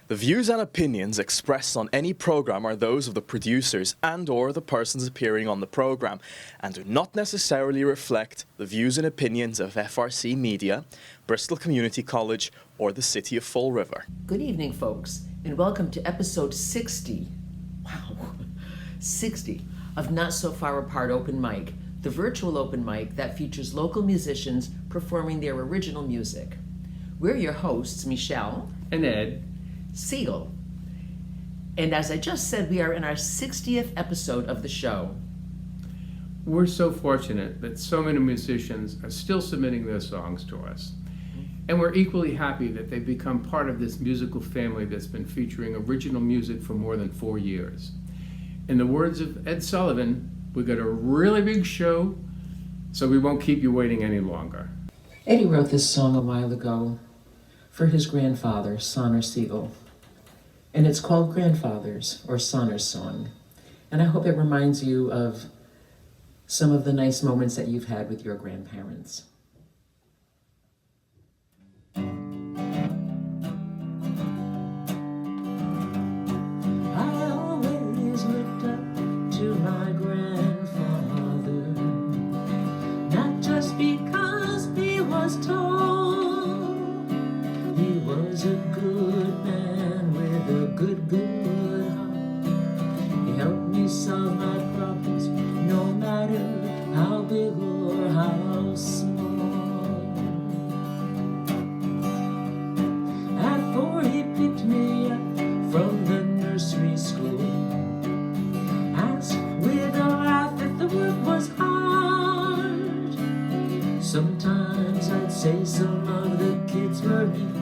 The views and opinions expressed on any program are those of the producers and/or the persons appearing on the program, and do not necessarily reflect the views and opinions of FRC Media, Bristol Community College, or the City of Fall River. Good evening, folks, and welcome to episode 60, 60, of Not So Far Apart Open Mic, the virtual open mic that features local musicians performing their original music. We're your hosts, Michelle and Ed, Siegal. And as I just said, we are in our 60th episode of the show. We're so fortunate that so many musicians are still submitting their songs to us. And we're equally happy that they've become part of this musical family that's been featuring original music for more than 4 years. In the words of Ed Sullivan, we got a really big show, so we won't keep you waiting any longer. Eddie wrote this song a while ago for his grandfather, Sonner Siegal. And it's called Grandfather's or Sonner's Song. And I hope it reminds you of some of the nice moments that you've had with your grandparents. I always looked up to my grandfather, not just because he was tall. He was a good man with a good heart. He helped me solve my problems, no matter how big or how small. At 4 he picked me up from the nursery school, asked with a laugh if the work was hard. Sometimes I'd say some of the kids were mean.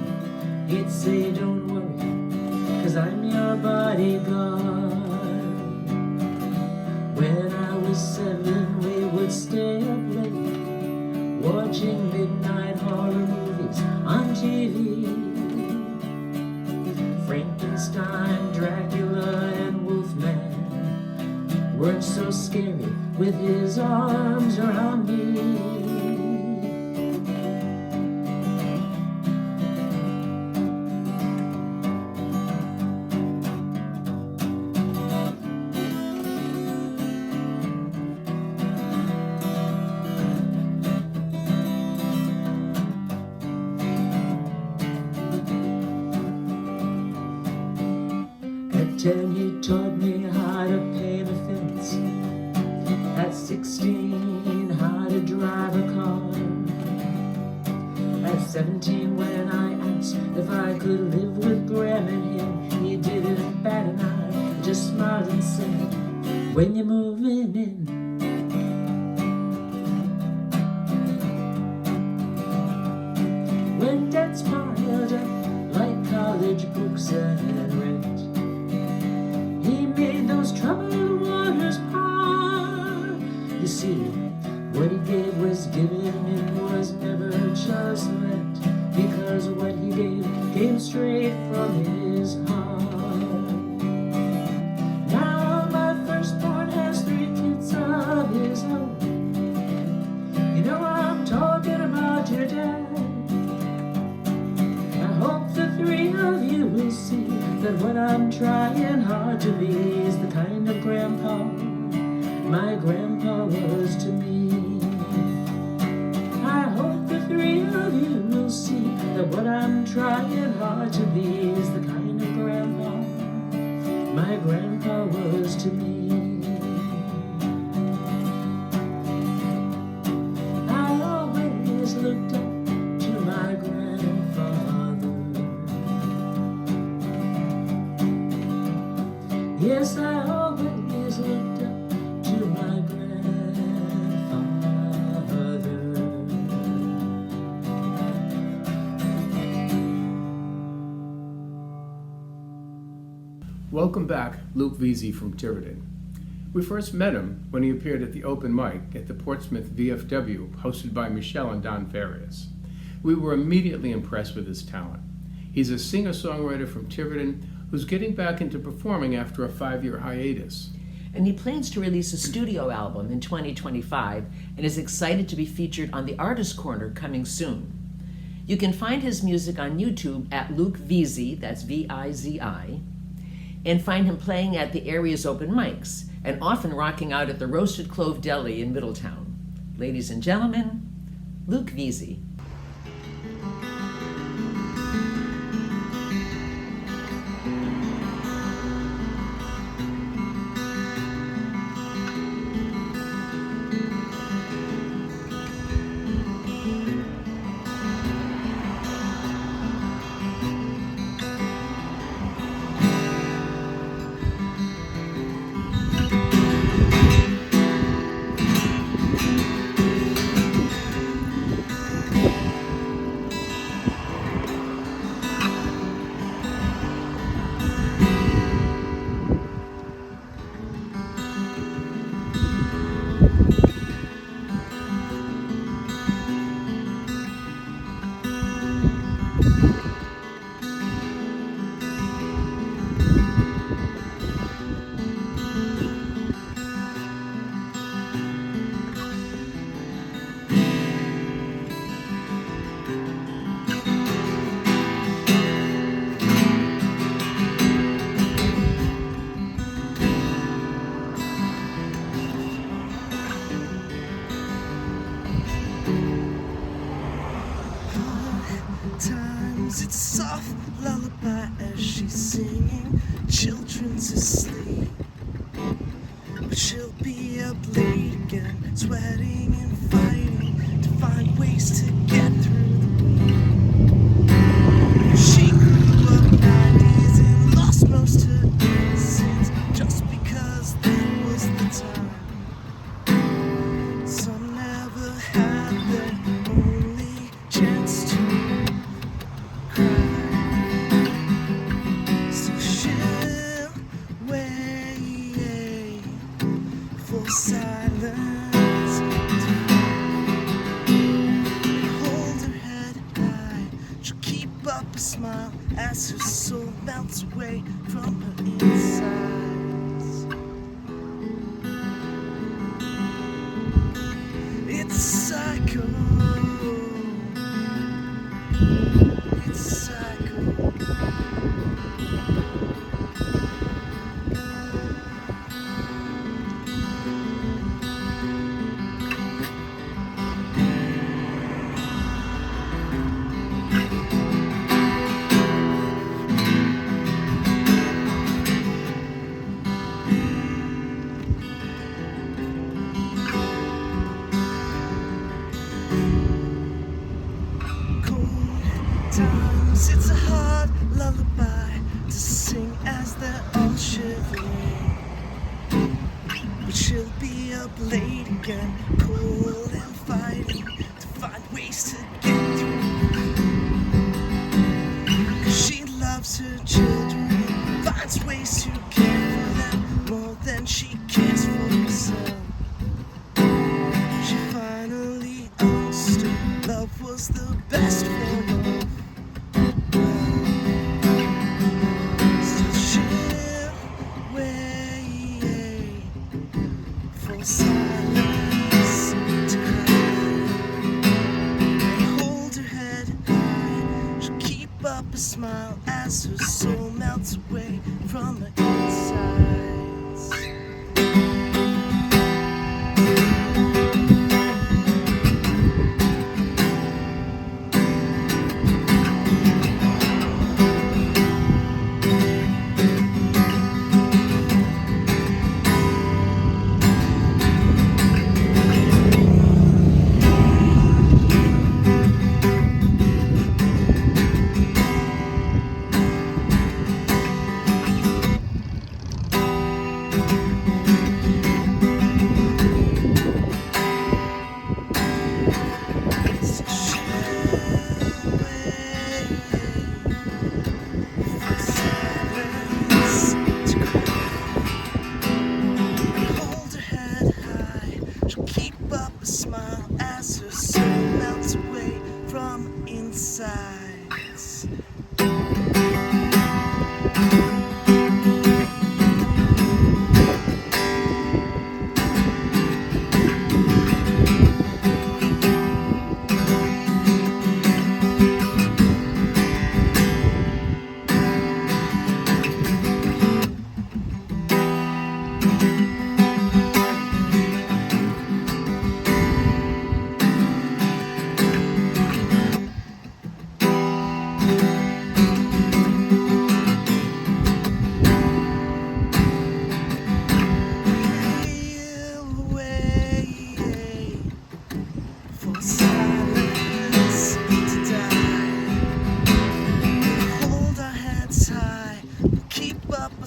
He'd say, don't worry, 'cause I'm your bodyguard. When I was 7, we would stay up late, watching midnight horror movies on TV. Frankenstein, Dracula, and Wolfman weren't so scary with his arms around me. He taught me how to paint a fence. At 16, how to drive a car. At 17, when I asked if I could live with Graham and him, he didn't bat an eye, just smiled and said, when you're moving in. When debts piled up like college books and rent, those troubled waters part. You see, what he gave was given, it was never just lent, because what he gave came straight from his heart. Now my firstborn has 3 kids of his own. You know I'm talking about your dad. I hope the 3 of you will see that what I'm trying hard to be is the kind of grandpa my grandpa was to me. I hope the 3 of you will see that what I'm trying hard to be is the kind of grandpa my grandpa was to me. I always looked up to my grandfather. Yes, I always looked up to my grandfather. Welcome back, Luke Vizi from Tiverton. We first met him when he appeared at the open mic at the Portsmouth VFW, hosted by Michelle and Don Farias. We were immediately impressed with his talent. He's a singer-songwriter from Tiverton who's getting back into performing after a 5-year hiatus. And he plans to release a studio album in 2025 and is excited to be featured on the Artist Corner coming soon. You can find his music on YouTube at Luke Vizi, that's V-I-Z-I, and find him playing at the area's open mics, and often rocking out at the Roasted Clove Deli in Middletown. Ladies and gentlemen, Luke Vizi. It's a soft lullaby as she's singing. Children's asleep, but she'll be up late again, sweating and fighting to find ways to get through the week. She grew up 90s and lost most her innocence just because that was the time. Some never had their only chance to silence. Hold her head high. She'll keep up a smile as her soul melts away from her insides. It's a cycle. It's a cycle. It's a hard lullaby to sing as they're all shivering, but she'll be up late again, cold and fighting to find ways to get through. 'Cause she loves her children, finds ways to care for them more than she cares for herself. She finally understood love was the best form of silence to cry. Hold her head high. She'll keep up a smile as her soul melts away from her insides.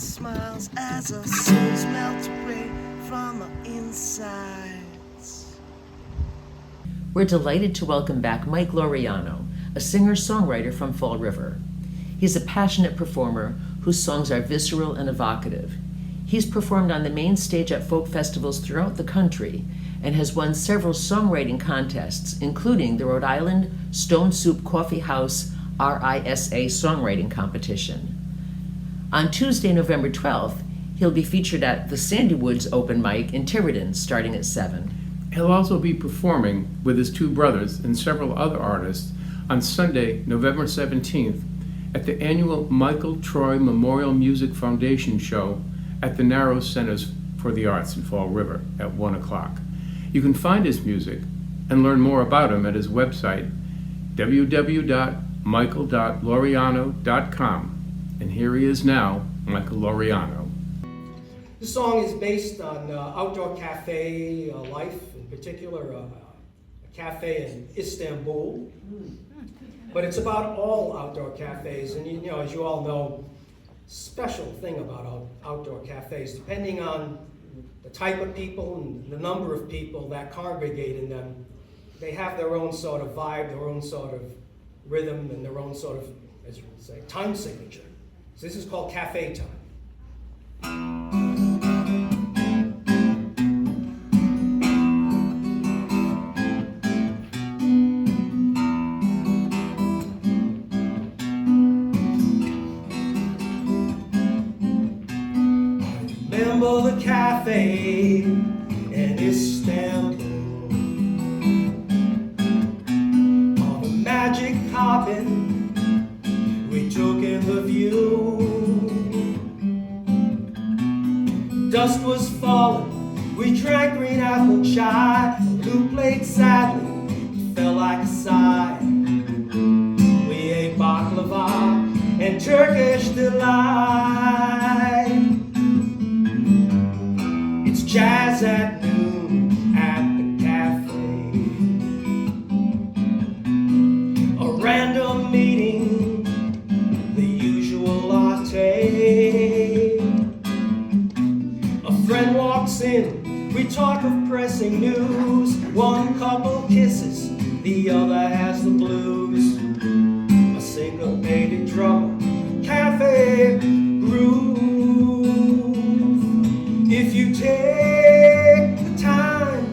our smiles as our souls melt away from our insides. We're delighted to welcome back Mike Laureanno, a singer-songwriter from Fall River. He's a passionate performer whose songs are visceral and evocative. He's performed on the main stage at folk festivals throughout the country and has won several songwriting contests, including the Rhode Island Stone Soup Coffee House RISA songwriting competition. On Tuesday, November 12th, he'll be featured at the Sandy Woods Open Mic in Tiverton starting at 7. He'll also be performing with his two brothers and several other artists on Sunday, November 17th, at the annual Michael Troy Memorial Music Foundation show at the Narrows Centers for the Arts in Fall River at 1 o'clock. You can find his music and learn more about him at his website, www.michael.laureano.com. And here he is now, Michael Laureano. This song is based on outdoor cafe life, in particular a cafe in Istanbul. But it's about all outdoor cafes, and you know, as you all know, special thing about outdoor cafes, depending on the type of people and the number of people that congregate in them, they have their own sort of vibe, their own sort of rhythm, and their own sort of, as you would say, time signature. So this is called Cafe Time. Remember the cafe in Istanbul, on the magic carpet we took in the view. Dust was falling, we drank green apple chai. Who played sadly, it felt like a sigh. We ate baklava and Turkish delight. It's jazz at noon at the cafe, a random meeting, the usual latte. A friend walks in, we talk of pressing news. One couple kisses, the other has the blues. A syncopated drummer, cafe groove. If you take the time,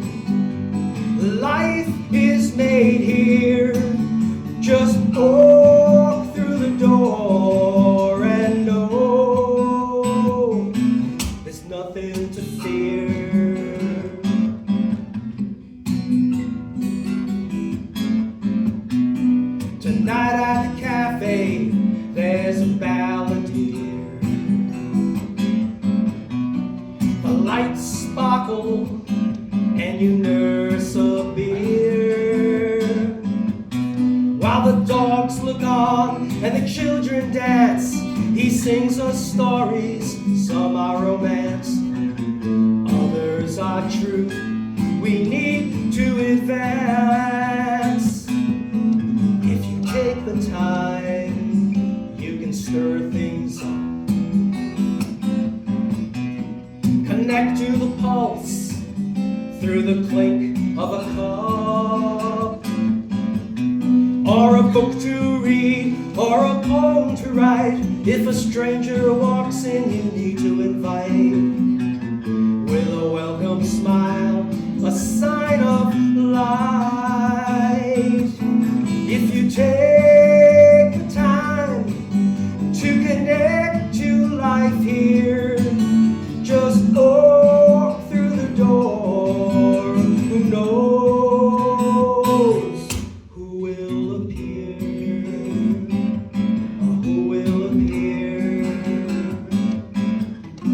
life is made here. Just walk through the door and know there's nothing to fear. Tonight at the cafe, there's a balladeer. The lights sparkle and you nurse a beer, while the dogs look on and the children dance. He sings us stories, some are romance, others are truth we need to advance. If you take the time, you can stir things up, connect to the pulse through the clink of a cup, or a book to read, or a poem to write. If a stranger walks in, you need to invite with a welcome smile, a sign of light. If you take the time to connect to life here, just walk through the door. Who knows who will appear? Who will appear? I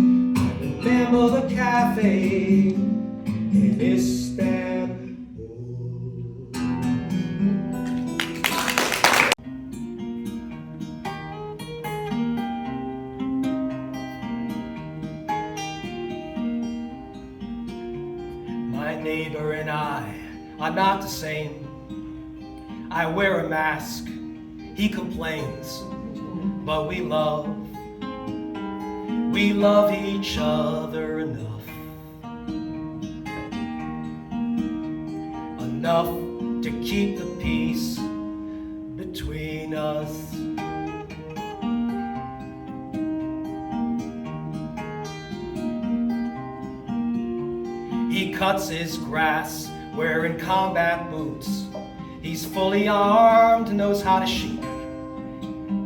remember the cafe in Istanbul. My neighbor and I are not the same. I wear a mask, he complains, but we love. We love each other enough. Enough to keep the peace between us. He cuts his grass wearing combat boots. He's fully armed, knows how to shoot,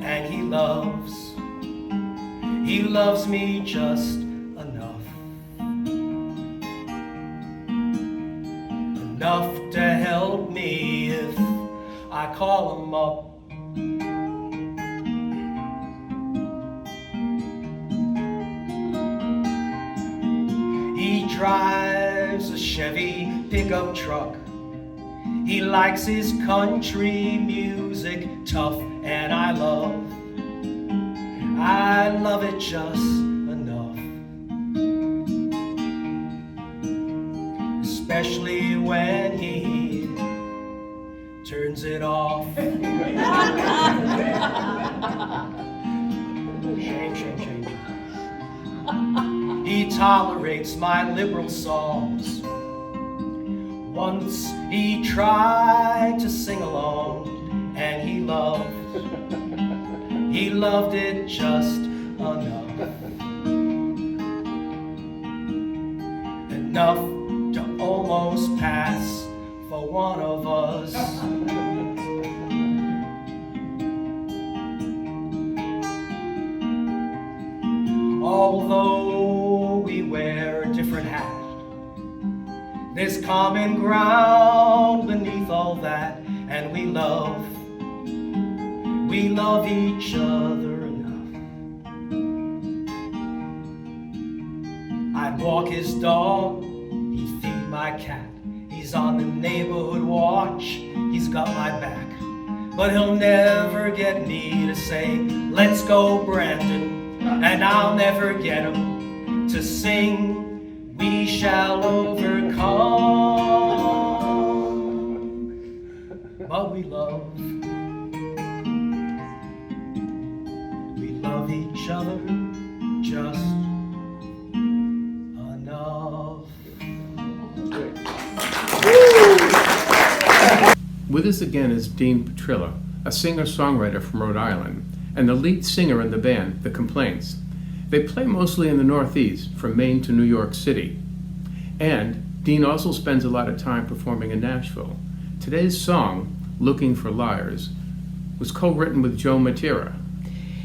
and he loves me just enough. Enough to help me if I call him up. He drives a Chevy pickup truck. He likes his country music tough, and I love it just enough. Especially when he turns it off. Shame, shame, shame. He tolerates my liberal songs. Once he tried to sing along, and he loved it just enough. Enough to almost pass for one of us. Although we wear a different hat, there's common ground beneath all that, and we love each other enough. I'd walk his dog, he'd feed my cat. He's on the neighborhood watch, he's got my back. But he'll never get me to say, let's go, Brandon, and I'll never get him to sing, we shall overcome. But we love each other just enough. With us again is Dean Petrella, a singer-songwriter from Rhode Island, and the lead singer in the band, The Complaints. They play mostly in the Northeast, from Maine to New York City. And Dean also spends a lot of time performing in Nashville. Today's song, Looking for Liars, was co-written with Joe Matera.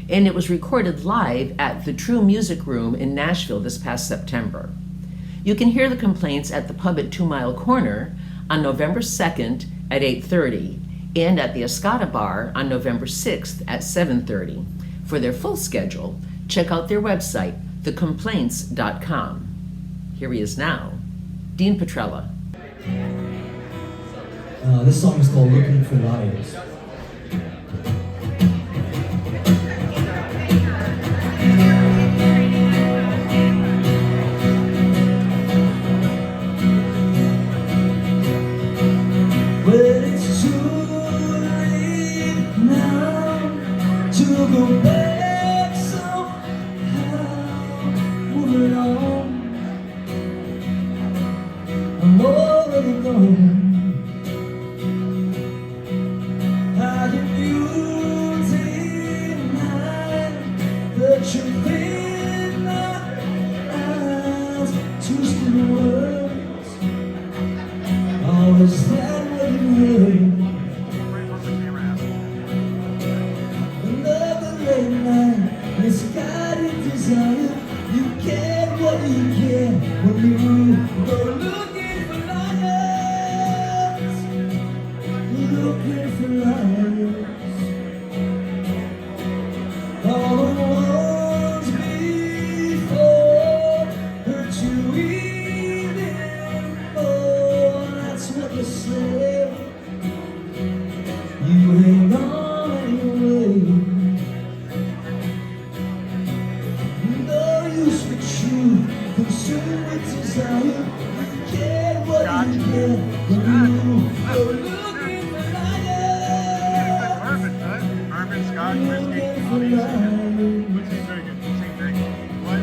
And it was recorded live at the True Music Room in Nashville this past September. You can hear The Complaints at the pub at 2 Mile Corner on November 2nd at 8:30 and at the Escada Bar on November 6th at 7:30. For their full schedule, check out their website, thecomplaints.com. Here he is now, Dean Petrella. This song is called Looking for Liars. Well, it's too late now to go back somehow. Moving on, I'm already gone. How can you deny the truth in my eyes? Twisted words, oh, is that what you heard? Another late night, misguided desire. You get what you get when you go looking for liars. Looking for liars. All the ones before hurt you even more. That's what you say. You hang on anyway. No use for truth, consumed with desire. You get what you get when you go looking for liars. Perfect, good. Bourbon, scotch, whiskey, Looking for obviously. liars. Whiskey's very good. Whiskey's very good. What?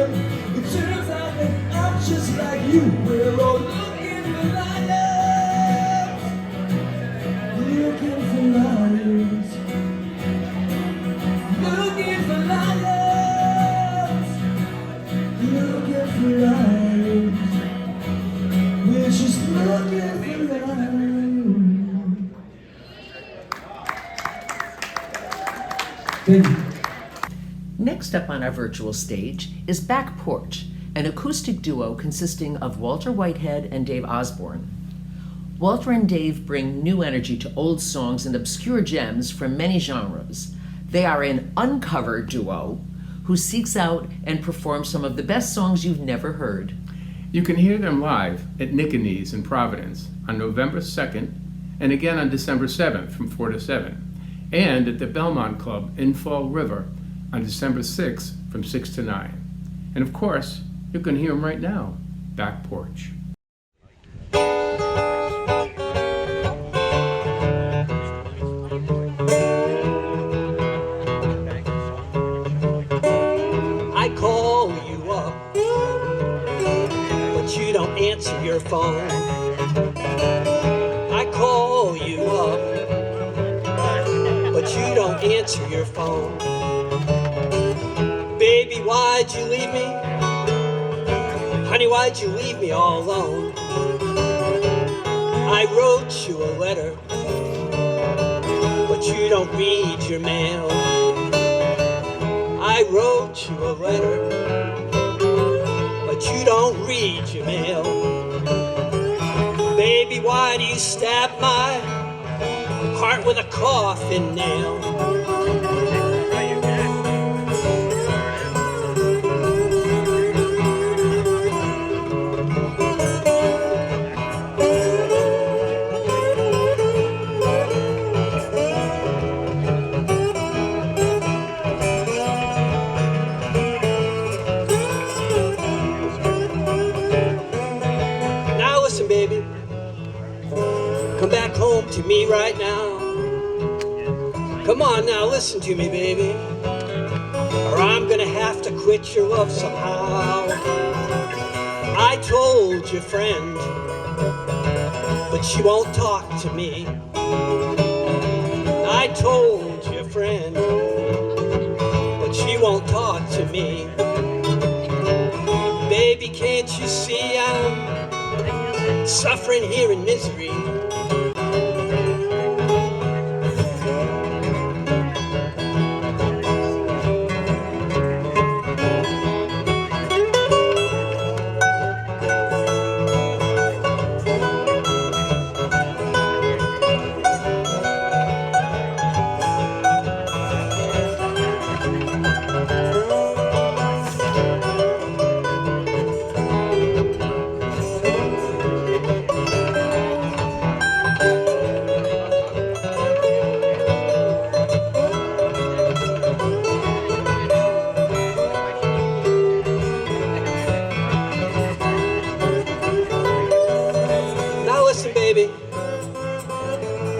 him. It turns out that I'm just like you. We're all looking for liars. Looking for liars. Looking for liars. Looking for liars. We're just looking for liars. Thank you. Next up on our virtual stage is Back Porch, an acoustic duo consisting of Walter Whitehead and Dave Osborne. Walter and Dave bring new energy to old songs and obscure gems from many genres. They are an uncovered duo who seeks out and performs some of the best songs you've never heard. You can hear them live at Nick and Knees in Providence on November 2nd and again on December 7th from 4 to 7, and at the Belmont Club in Fall River on December 6th from 6 to 9. And of course, you can hear them right now, Back Porch. I call you up, but you don't answer your phone. I call you up, but you don't answer your phone. Baby, why'd you leave me? Honey, why'd you leave me all alone? I wrote you a letter, but you don't read your mail. I wrote you a letter, but you don't read your mail. Baby, why do you stab my heart with a coffin nail? Back home to me right now. Come on now, listen to me, baby, or I'm gonna have to quit your love somehow. I told your friend, but she won't talk to me. I told your friend, but she won't talk to me. Baby, can't you see I'm suffering here in misery?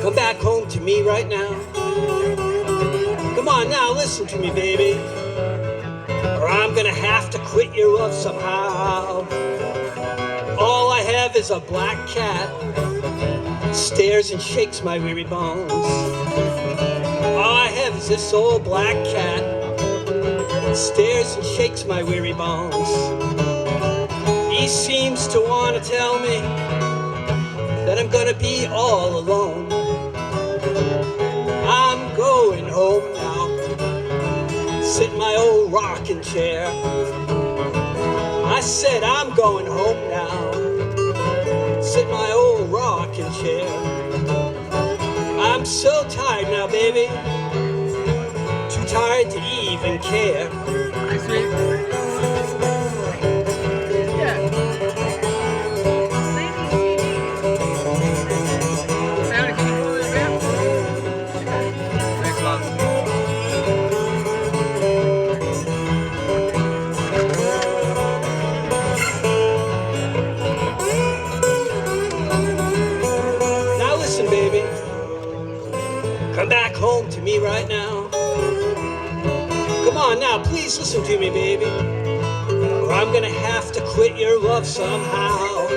Come back home to me right now. Come on now, listen to me, baby, or I'm gonna have to quit your love somehow. All I have is a black cat, stares and shakes my weary bones. All I have is this old black cat, stares and shakes my weary bones. He seems to want to tell me that I'm gonna be all alone. I'm going home now, sit in my old rocking chair. I said I'm going home now, sit in my old rocking chair. I'm so tired now, baby, too tired to even care. Come back home to me right now. Come on now, please listen to me, baby, I'm gonna have to quit your love somehow.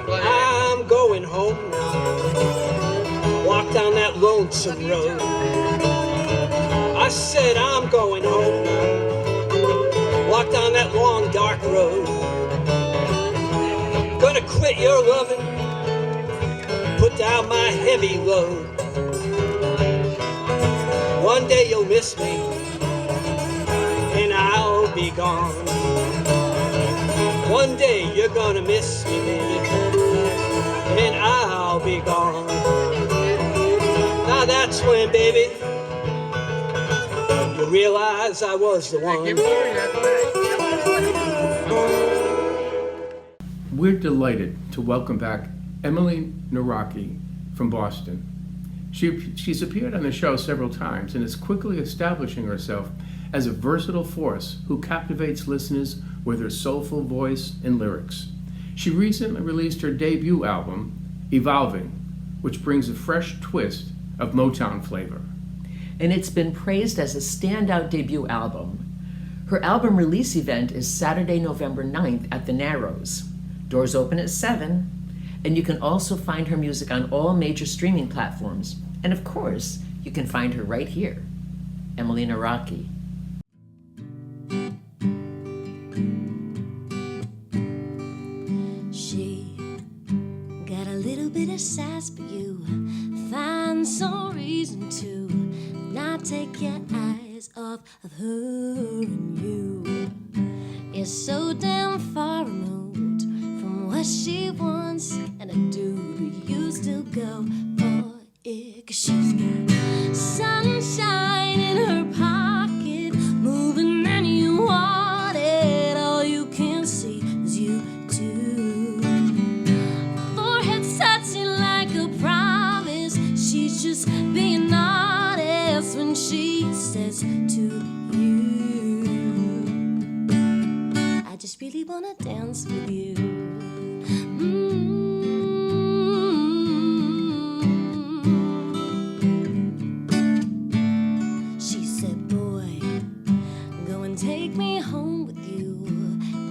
I'm going home now. Walk down that lonesome road. I said I'm going home now. Walk down that long dark road. Gonna quit your loving. Put down my heavy load. One day you'll miss me, and I'll be gone. One day you're gonna miss me, baby, and I'll be gone. Now that's when, baby, you realize I was the one. We're delighted to welcome back Emily Nawrocki from Boston. She's appeared on the show several times and is quickly establishing herself as a versatile force who captivates listeners with her soulful voice and lyrics. She recently released her debut album, Evolving, which brings a fresh twist of Motown flavor. And it's been praised as a standout debut album. Her album release event is Saturday, November 9th at the Narrows. Doors open at 7, and you can also find her music on all major streaming platforms. And of course, you can find her right here, Emily Nawrocki. She got a little bit of sass for you. Find some reason to not take your eyes off of her and you. You're so damn far removed from what she wants and a dude who you still go for it. 'Cause she's got sunshine in her pocket, moving and you want it. All you can see is you two. Forehead touching like a promise. She's just being honest when she says to you, I just really wanna dance with you. She said, boy, go and take me home with you.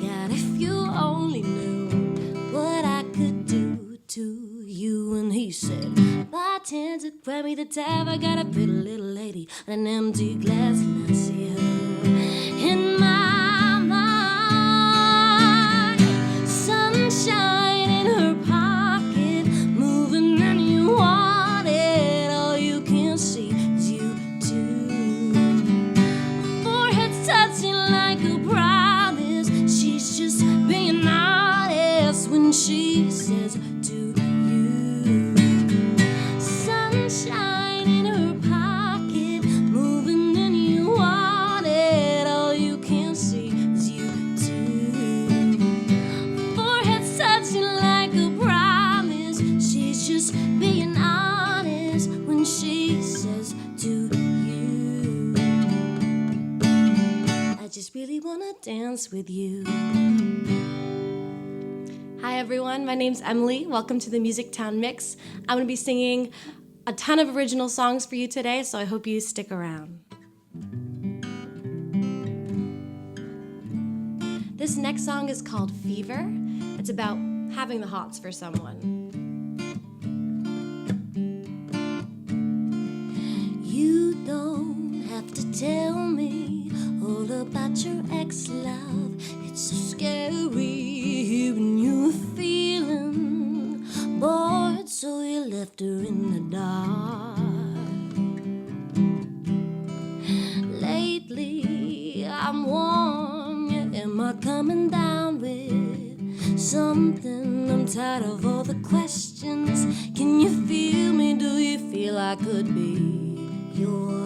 God, if you only knew what I could do to you. And he said, bartender, grab me the tab. I got a pretty little lady on an empty glass, and I see her in my mind. Sunshine in her pocket, moving and you want it. All you can see is you two. Forehead touching like a promise. She's just being honest when she says to you. Sunshine in her pocket, moving and you want it. All you can see is you two. Forehead touching like a promise. She's just being honest when she says to you, I just really wanna dance with you. Hi everyone, my name's Emily. Welcome to the Music Town Mix. I'm going to be singing a ton of original songs for you today, so I hope you stick around. This next song is called Fever. It's about having the hots for someone. You don't have to tell me all about your ex-love. It's so scary when you were feeling bored, so you left her in the dark. Lately, I'm warm, yeah, am I coming down with something? I'm tired of all the questions. Can you feel me? Do you feel I could be yours?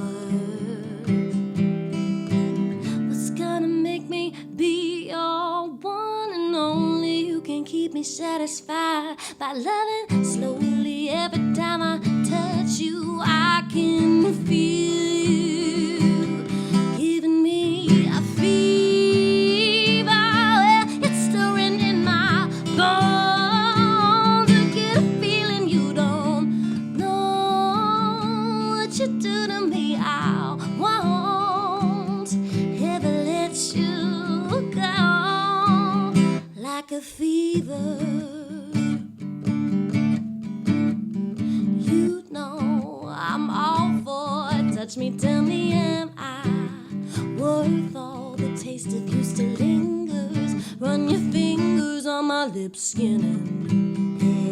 What's gonna make me be your one and only? You can keep me satisfied by loving slowly. Every time I touch you, I can feel you giving me a fever. It's stirring in my bones. You get a feeling you don't know what you do to me. I won't ever let you go. a fever. You know I'm all for it. Touch me, tell me, am I worth all the taste of you still lingers? Run your fingers on my lips, skin and hair.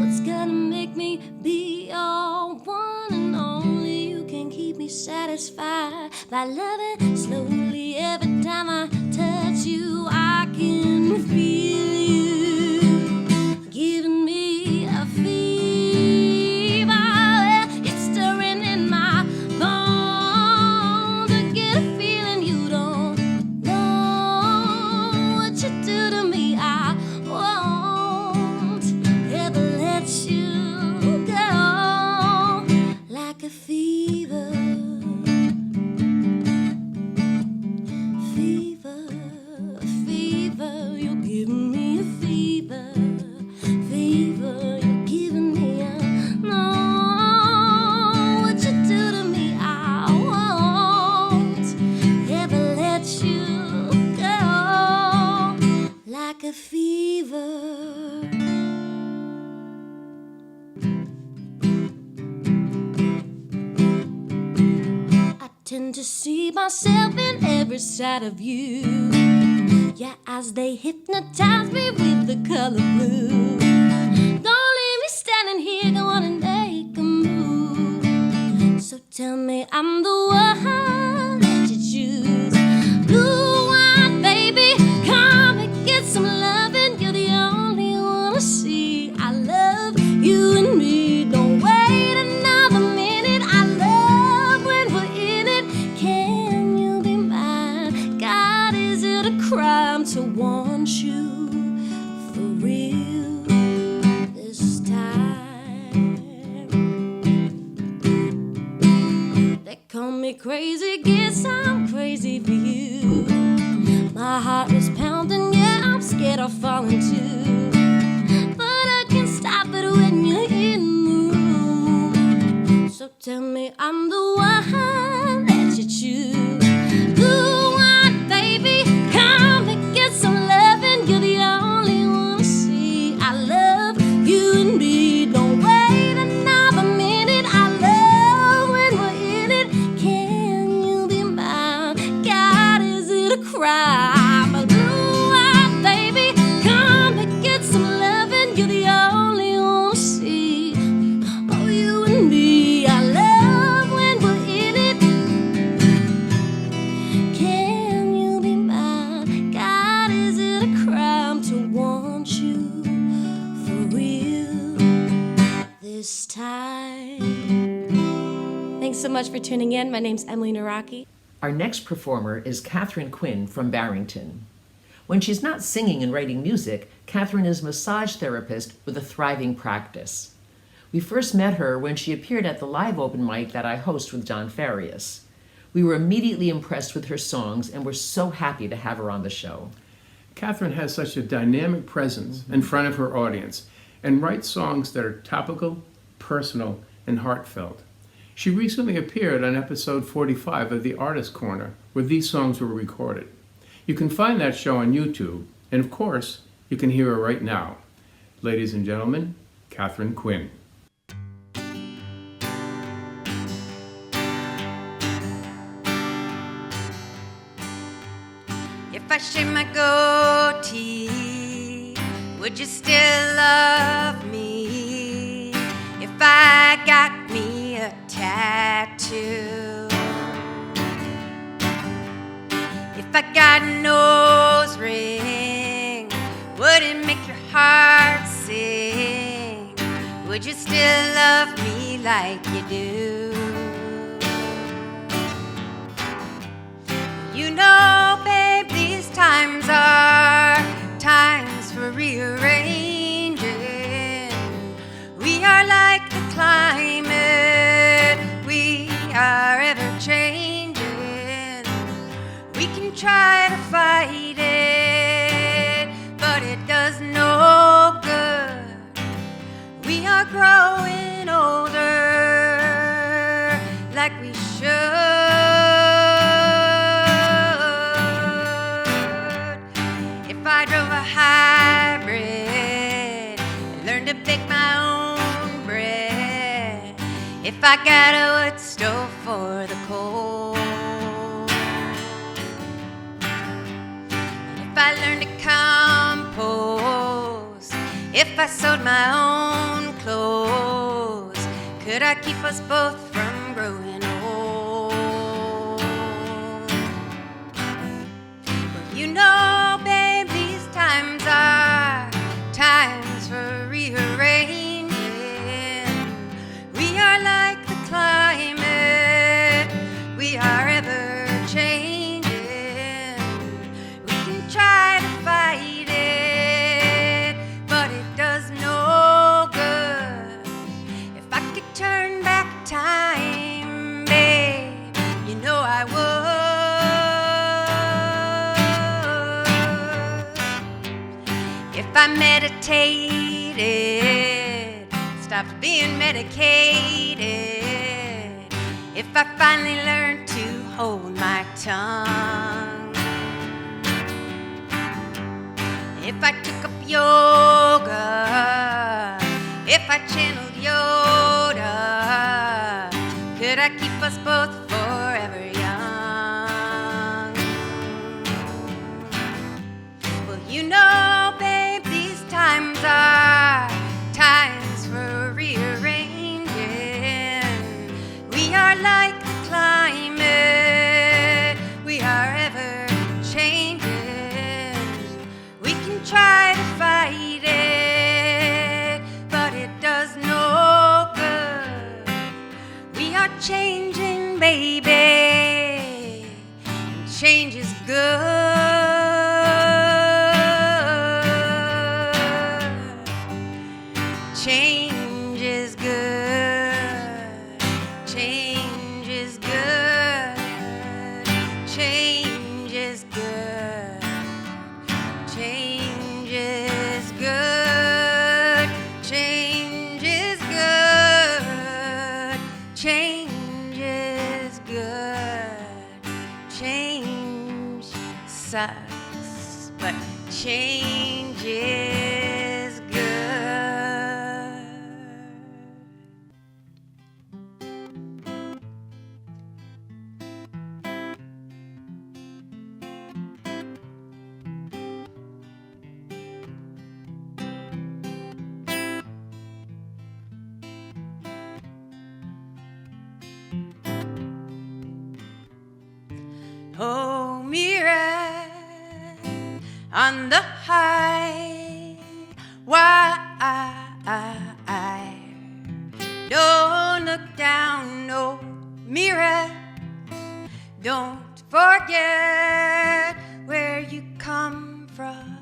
What's gonna make me be your one and only? You can keep me satisfied by loving slowly. Every time I touch you, I can feel you giving me a fever. It's stirring in my bones. I get a feeling you don't know what you do to me. I won't ever let you go. Like a fever. Fever, fever, you're giving me a fever. Fever, you're giving me a no. What you do to me, I won't ever let you go. Like a fever. I tend to see myself in every side of you. Your eyes, they hypnotize me with the color blue. Don't leave me standing here, go on and make a move. So tell me I'm the one that you choose. Blue wine, baby, come and get some loving. You're the only one I see. I love you and me. Don't wait another minute. I love when we're in it. Can you be mine? God, is it a crime to want you for real this time? They call me crazy, guess I'm crazy for you. My heart is pounding, yeah, I'm scared of falling too. But I can't stop it when you're in the room. So tell me I'm the one that you choose. Blue wine, baby, come and get some loving. You're the only one I see. I love you and me. Don't wait another minute. I love when we're in it. Can you be mine? God, is it a crime? Blue wine, baby, come and get some loving. You're the only one I see. Oh, you and me. I love when we're in it. Can you be mine? God, is it a crime to want you for real this time? Thanks so much for tuning in. My name's Emily Nawrocki. Our next performer is Katherine Quinn from Barrington. When she's not singing and writing music, Katherine is a massage therapist with a thriving practice. We first met her when she appeared at the live open mic that I host with John Farias. We were immediately impressed with her songs and were so happy to have her on the show. Katherine has such a dynamic presence in front of her audience and writes songs that are topical, personal, and heartfelt. She recently appeared on episode 45 of The Artist Corner, where these songs were recorded. You can find that show on YouTube, and of course, you can hear her right now. Ladies and gentlemen, Katherine Quinn. If I shave my goatee, would you still love me? If I got me a tattoo, if I got a nose ring, would it make your heart sing? Would you still love me like you do? You know, babe, these times are times for rearranging. We are like the climate, we are ever changing. We can try to fight it, but it does no good. We are growing older like we should. if I got a wood stove for the cold, and if I learned to compost, if I sewed my own clothes, could I keep us both from growing old? Well, you know, babe, these times are times for rearranging. We are like the climate, we are ever changing. We can try to fight it, but it does no good. If I could turn back time, babe, you know I would. If I meditated, stopped being medicated, if I finally learned to hold my tongue, if I took up yoga, if I channeled Yoda, could I keep us both forever young? Well, you know, babe, these times are times for rearranging. We are like the climate, we are ever changing. We can try to fight it, but it does no good. We are changing, baby, and change is good. Change is good. Change is good. Change is good. Change is good. Change is good. Change is good. Change sucks, but change is good. Oh, mirror on the high, why don't look down, no mirror, don't forget where you come from.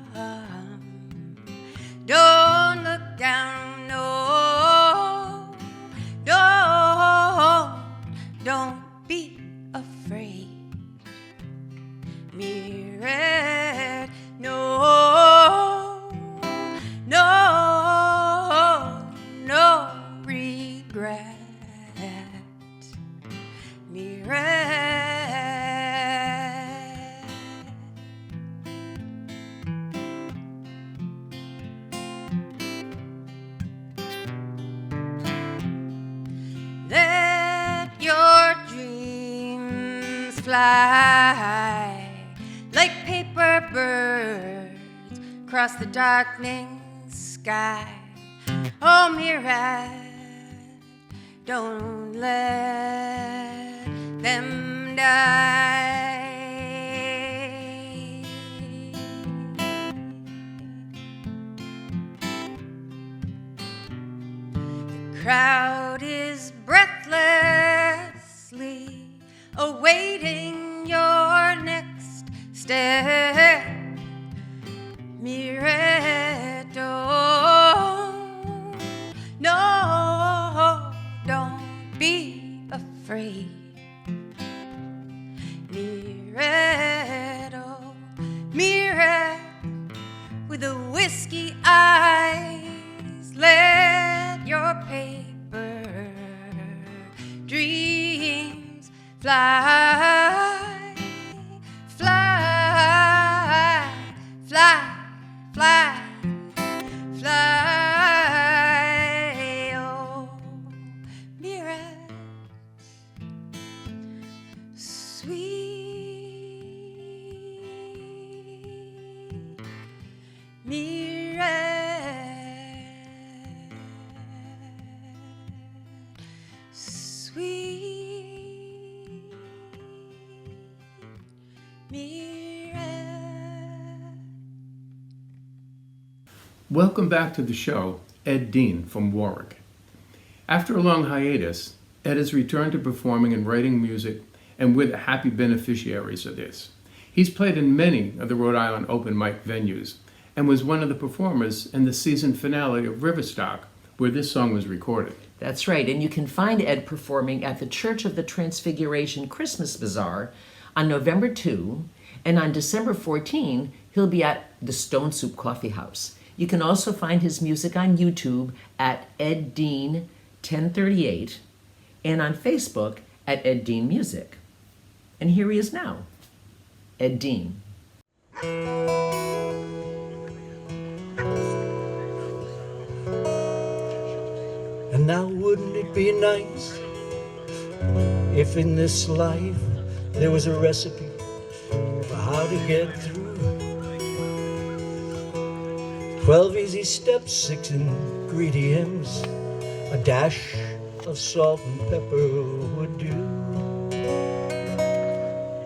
Don't look down, no, don't be afraid. Mirror, no regret. Mirror. Let your dreams fly like paper birds across the darkening sky. Oh, mirror, don't let them die. The crowd is breathlessly awaiting your next step. Mirror, don't be afraid. Mirror, mirror with the whiskey eyes, let your paper dreams fly, fly. Welcome back to the show, Ed Dean from Warwick. After a long hiatus, Ed has returned to performing and writing music, and we're the happy beneficiaries of this. He's played in many of the Rhode Island open mic venues and was one of the performers in the season finale of Riverstock, where this song was recorded. That's right, and you can find Ed performing at the Church of the Transfiguration Christmas Bazaar on November 2, and on December 14, he'll be at the Stone Soup Coffee House. You can also find his music on YouTube at Ed Dean 1038 and on Facebook at Ed Dean Music. And here he is now, Ed Dean. And now wouldn't it be nice if in this life there was a recipe for how to get through? 12 easy steps, 6 ingredients, a dash of salt and pepper would do.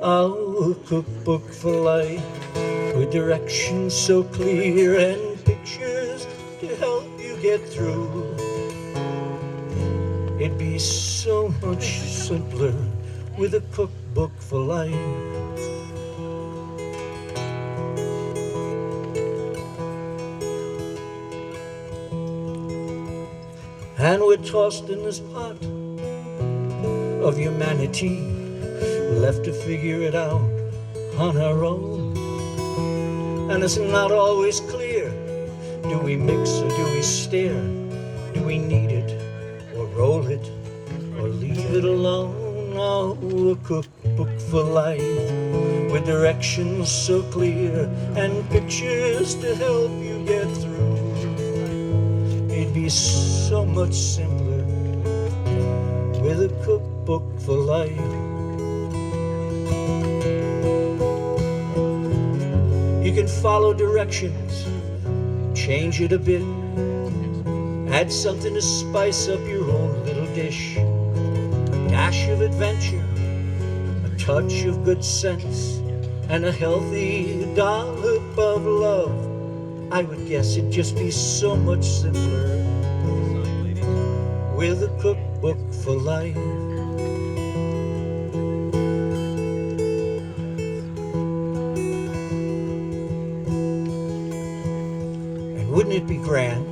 Oh, a cookbook for life with directions so clear and pictures to help you get through. It'd be so much simpler with a cookbook for life. And we're tossed in this pot of humanity, left to figure it out on our own. And it's not always clear, do we mix or do we stir? Do we knead it or roll it or leave it alone? Oh, a cookbook for life with directions so clear and pictures to help you get through. It'd be so much simpler with a cookbook for life. You can follow directions, change it a bit, add something to spice up your own little dish. A dash of adventure, a touch of good sense, and a healthy dollop of love. I would guess it'd just be so much simpler with a cookbook for life. And wouldn't it be grand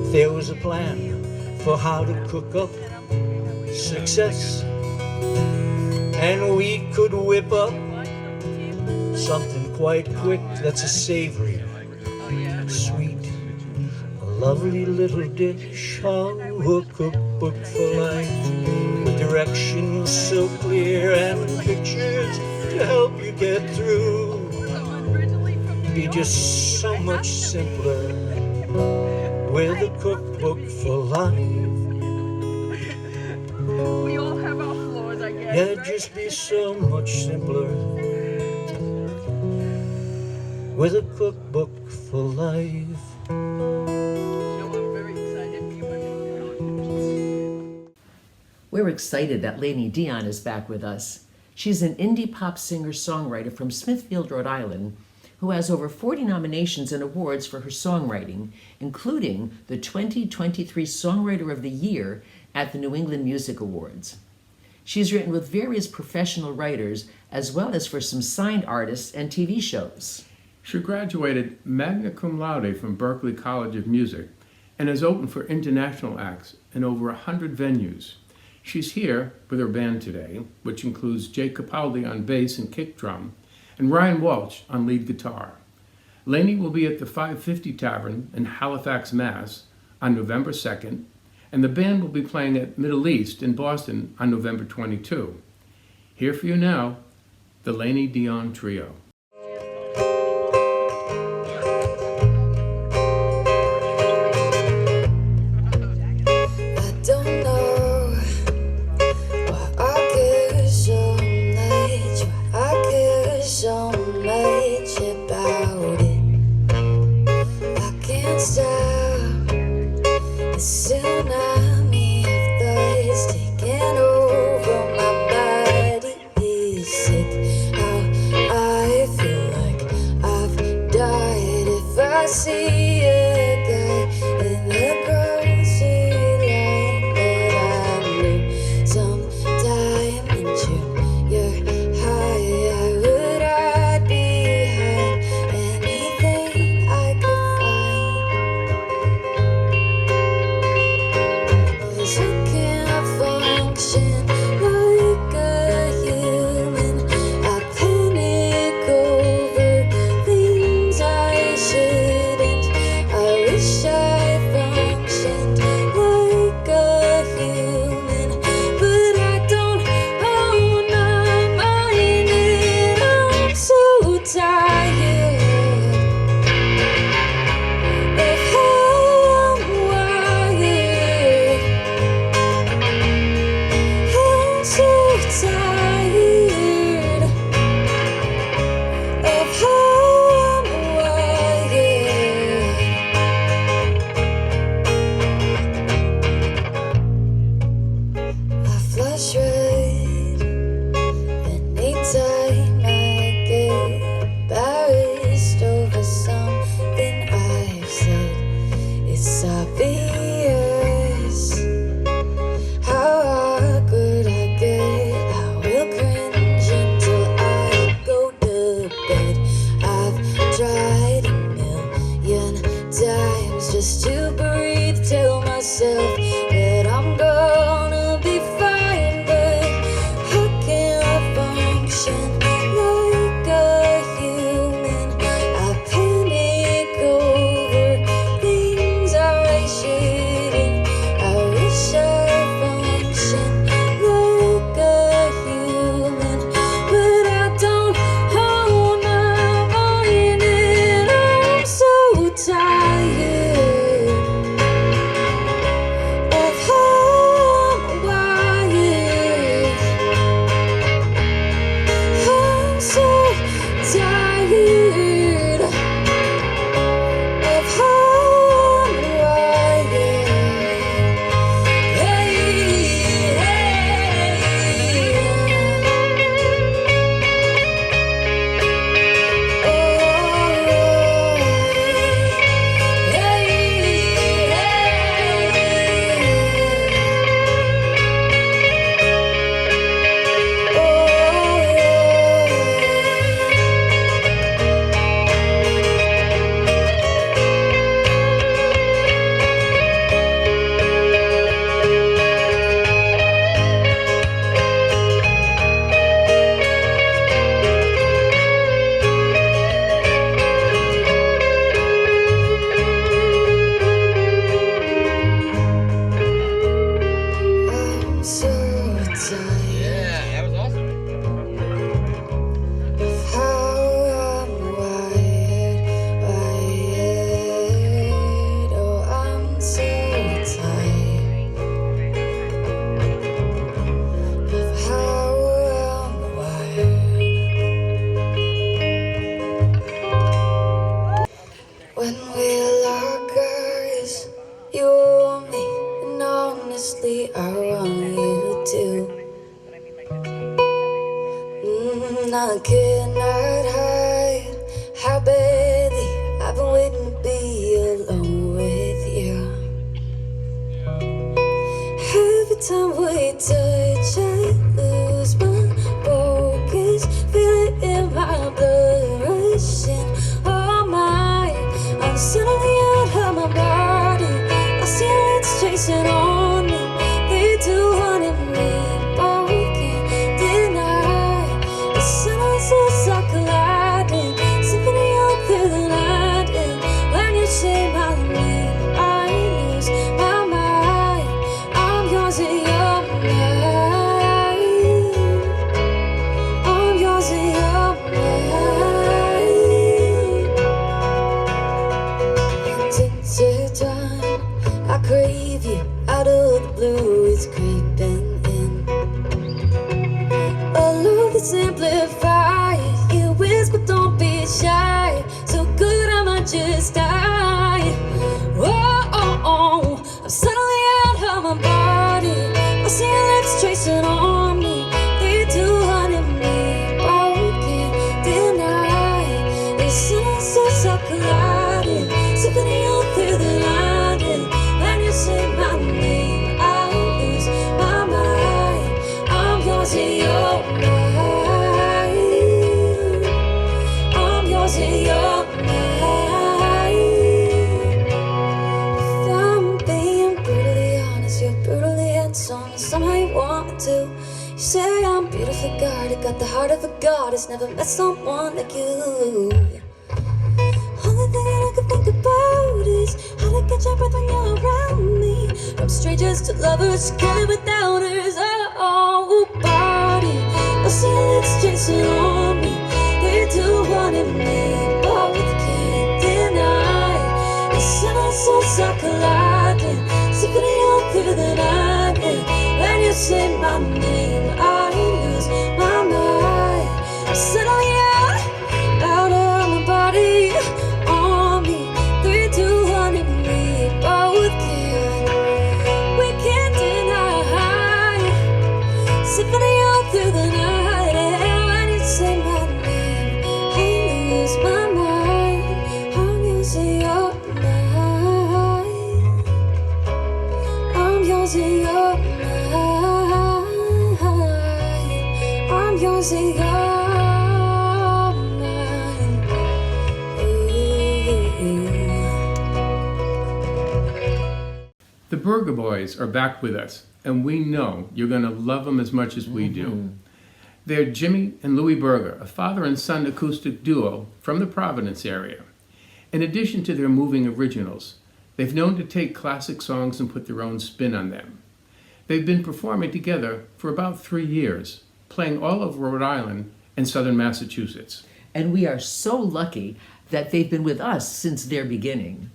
if there was a plan for how to cook up success, and we could whip up something quite quick that's a savory, sweet, a lovely little dish. Oh, a cookbook for life with directions so clear and pictures to help you get through. It'd be just so much simpler with a cookbook for life. We all have our flaws, I guess. Yeah, it'd just be so much simpler with a cookbook for life. We're excited that Lainey Dionne is back with us. She's an indie pop singer-songwriter from Smithfield, Rhode Island, who has over 40 nominations and awards for her songwriting, including the 2023 Songwriter of the Year at the New England Music Awards. She's written with various professional writers, as well as for some signed artists and TV shows. She graduated magna cum laude from Berklee College of Music and is open for international acts in over 100 venues. She's here with her band today, which includes Jay Capaldi on bass and kick drum, and Ryan Walsh on lead guitar. Lainey will be at the 550 Tavern in Halifax, Mass. On November 2nd, and the band will be playing at Middle East in Boston on November 22. Here for you now, the Lainey Dionne Trio. see a guy in the grocery line that I knew sometime in junior high. I would hide behind anything I could find. 'Cause I can't function like a human. I panic over things I shouldn't. I wish I functioned like a human, but I don't own my mind, and I'm so tired of how I'm wired. I'm so tired of how I'm wired. I flush red anytime I get embarrassed over something I've said. It's obvious how awkward I get. I will cringe until I go to bed. I've tried a million times just to breathe, tell myself that I'm gonna be fine, but how can I function like a human? I panic over things I shouldn't. I wish I functioned like a human, but I don't own my mind, and I'm so tired of how I'm wired. I'm so tired of how I'm wired. Hey, I'm so tired of how I'm wired. Oh, I'm so tired of how I'm wired. When we lock eyes, you want me, and honestly, I want you to. I cannot hide how badly I've been waiting to be alone with you. Every time we touch, I lose my focus. Feel it in my blood rushing. Oh my, I'm suddenly out of my body. I see lights chasing on me. They do wanted me, but we can't deny. The sentences are colliding, symphony up through the night. And when you say my name, I lose my mind. I'm yours and you're mine. But the heart of a goddess never met someone like you. Only thing that I can think about is how to catch your breath when you're around me. From strangers to lovers, killing with doubters. Oh, body, I see it's chasing on me. 3, 2, 1 in me, both can't deny. It's an soul colliding, symphony all through the night. And when you say my name, I lose my mind. I settle you out of my body. On me, 3, 2, 1 in me, both we can't deny. Symphony all through the night, and when you say my name, I lose my mind. I'm using your mind. I'm using your mind. I'm using your mind. The Berger boys are back with us, and we know you're going to love them as much as we do. They're Jimmy and Louis Berger, a father and son acoustic duo from the Providence area. In addition to their moving originals, they've known to take classic songs and put their own spin on them. They've been performing together for about 3 years, playing all over Rhode Island and southern Massachusetts. And we are so lucky that they've been with us since their beginning.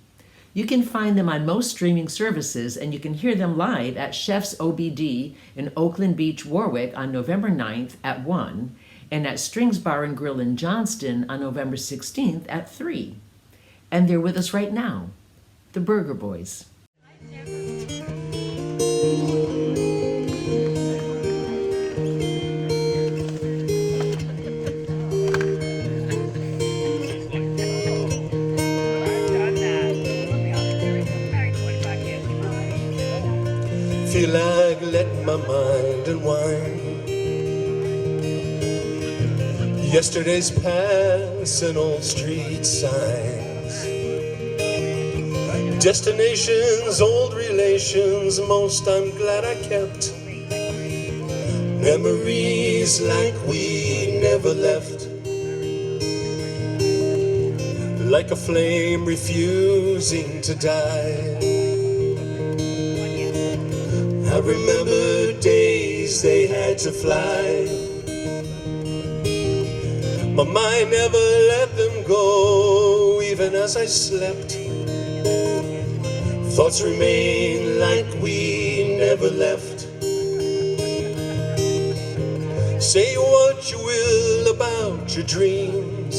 You can find them on most streaming services, and you can hear them live at Chef's OBD in Oakland Beach, Warwick on November 9th at 1, and at Strings Bar and Grill in Johnston on November 16th at 3. And they're with us right now, the Berger Boys. Feel like letting my mind unwind. Yesterday's past and old street signs. Destinations, old relations, most I'm glad I kept. Memories like we never left. Like a flame refusing to die. I remember days they had to fly. My mind never let them go, even as I slept. Thoughts remain like we never left. Say what you will about your dreams.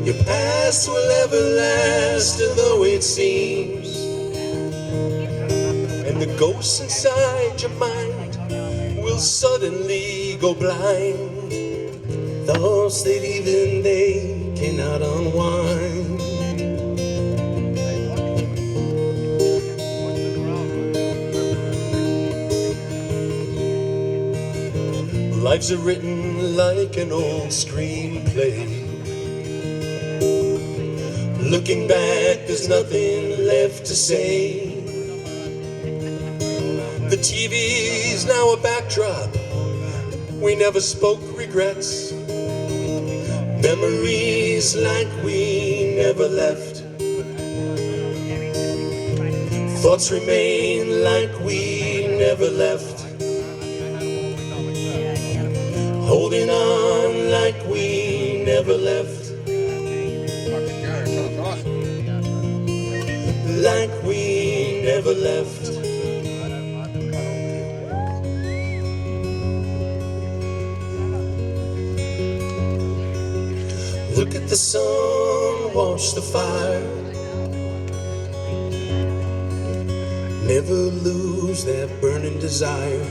Your past will ever last, though it seems. And the ghosts inside your mind will suddenly go blind. Thoughts that even they cannot unwind. Lives are written like an old screenplay. Looking back, there's nothing left to say. The TV's now a backdrop. We never spoke regrets. Memories like we never left. Thoughts remain like we never left. Holding on like we never left. Like we never left. Look at the sun wash the fire. Never lose that burning desire.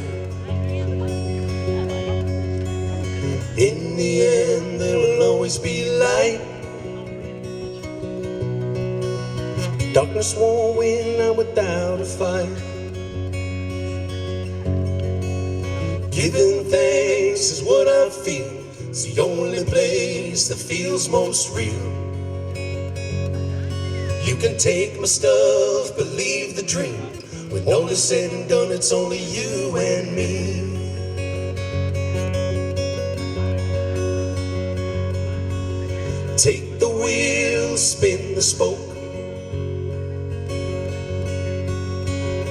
In the end, there will always be light. Darkness won't win, not without a fight. Giving thanks is what I feel. It's the only place that feels most real. You can take my stuff, believe the dream. When all is said and done, it's only you and me. Take the wheel, spin the spoke.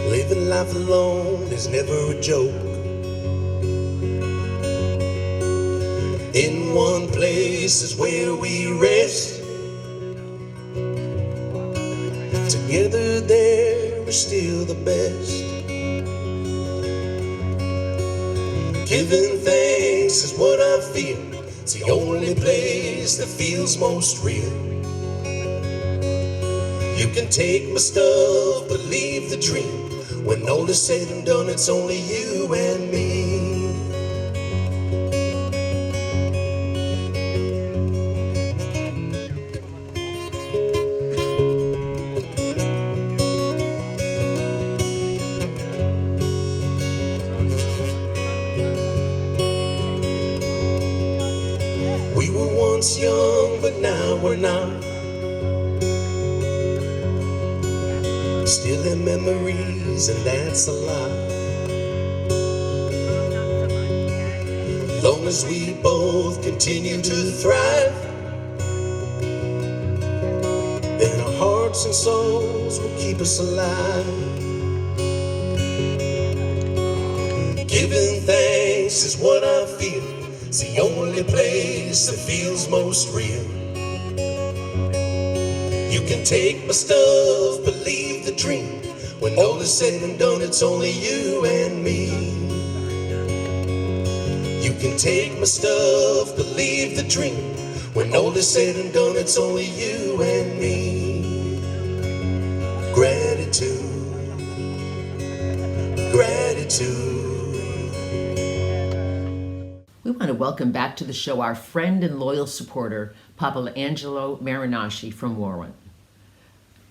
Living life alone is never a joke. In one place is where we rest. Together there we're still the best. Giving thanks is what I feel. It's the only place that feels most real. You can take my stuff, but leave the dream. When all is said and done, it's only you and me. We were once young, but now we're not. Still in memories, and that's a lot. Long as we both continue to thrive, then our hearts and souls will keep us alive. Giving thanks is what I feel. It's the only place that feels most real. You can take my stuff, but leave the dream. When all is said and done, it's only you and me. You can take my stuff, but leave the dream. When all is said and done, it's only you and me. Gratitude, gratitude. We want to welcome back to the show our friend and loyal supporter, Papa Angelo Marinosci from Warren.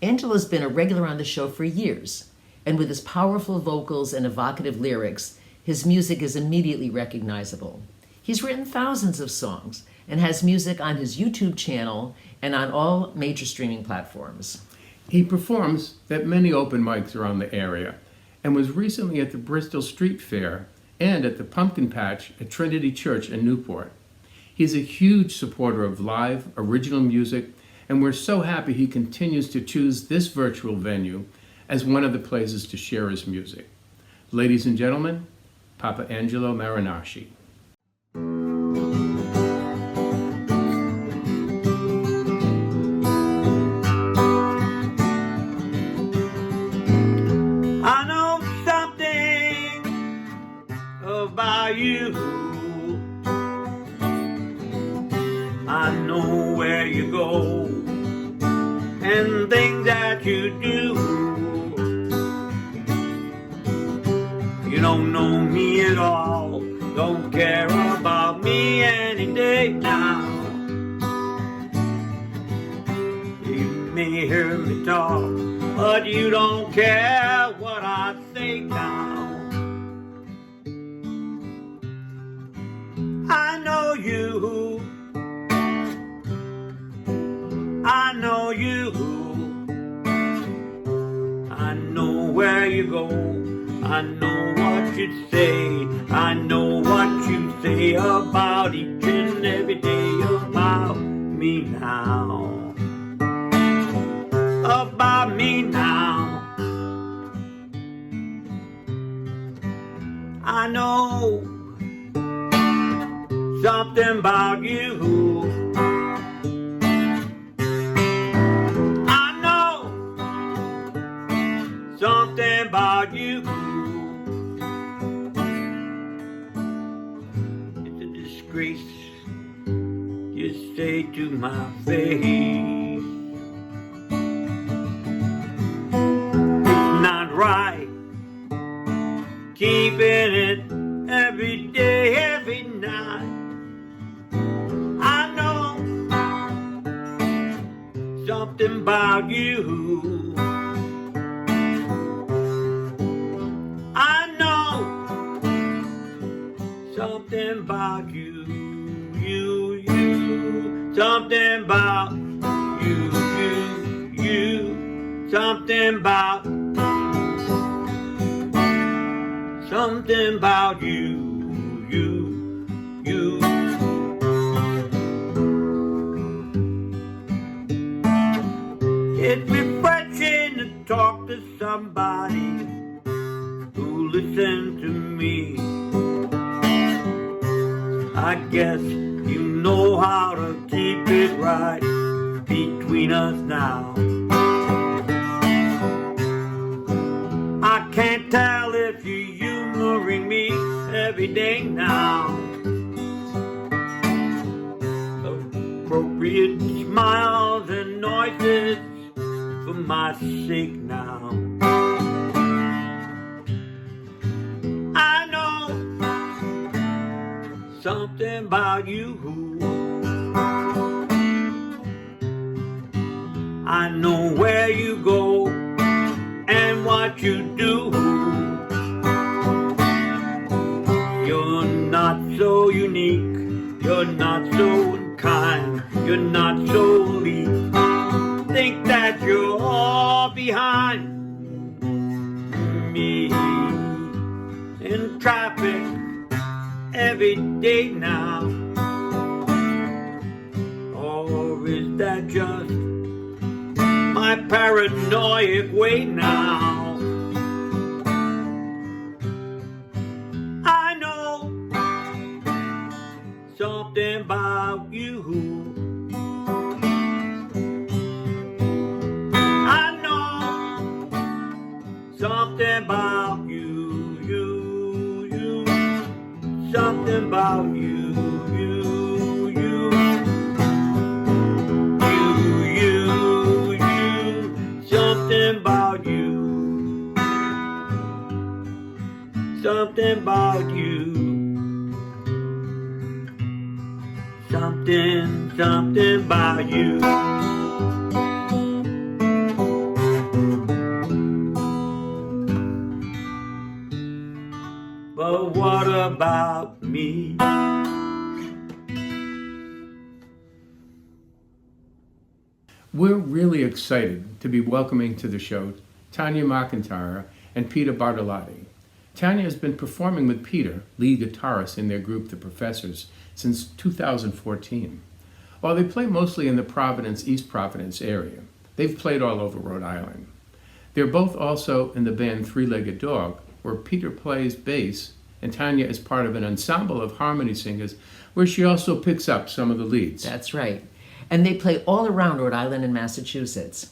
Angelo's been a regular on the show for years, and with his powerful vocals and evocative lyrics, his music is immediately recognizable. He's written thousands of songs and has music on his YouTube channel and on all major streaming platforms. He performs at many open mics around the area and was recently at the Bristol Street Fair and at the Pumpkin Patch at Trinity Church in Newport. He's a huge supporter of live, original music, and we're so happy he continues to choose this virtual venue as one of the places to share his music. Ladies and gentlemen, Papa Angelo Marinosci. I know something about you. I know where you go and things that you do. You don't know me at all, don't care about me any day now. You may hear me talk, but you don't care what I say now. I know you, I know you, I know where you go, I know what you say, I know what you say about each and every day about me now, about me now. I know something about you. I know something about you. It's a disgrace, you say to my face. It's not right, keeping it every day, every night. I know something about you. I know something about you, you, something about you, something about you, you. guess you know how to keep it right between us now. I can't tell if you're humoring me every day now. Appropriate smiles and noises for my sake now. I know something about you. I know where you go and what you do. You're not so unique, you're not so kind, you're not so elite. Think that you're all behind me in traffic every day now. Or is that just my paranoid way now? I know something about you. I know something about you, something about you, something about you, something about you, something about you. But what about me? We're really excited to be welcoming to the show Tanya McIntyre and Peter Bortolotti. Tanya has been performing with Peter, lead guitarist in their group The Professors, since 2014. While they play mostly in the Providence, East Providence area, they've played all over Rhode Island. They're both also in the band Three-Legged Dog, where Peter plays bass and Tanya is part of an ensemble of harmony singers where she also picks up some of the leads. That's right. And they play all around Rhode Island and Massachusetts.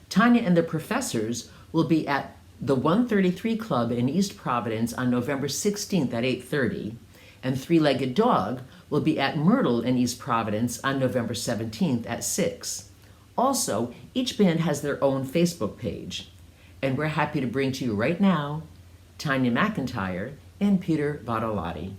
Tanya and the Professors will be at the 133 Club in East Providence on November 16th at 8:30, and Three-Legged Dog will be at Myrtle in East Providence on November 17th at 6. Also, each band has their own Facebook page. And we're happy to bring to you right now Tanya McIntyre and Peter Bortolotti.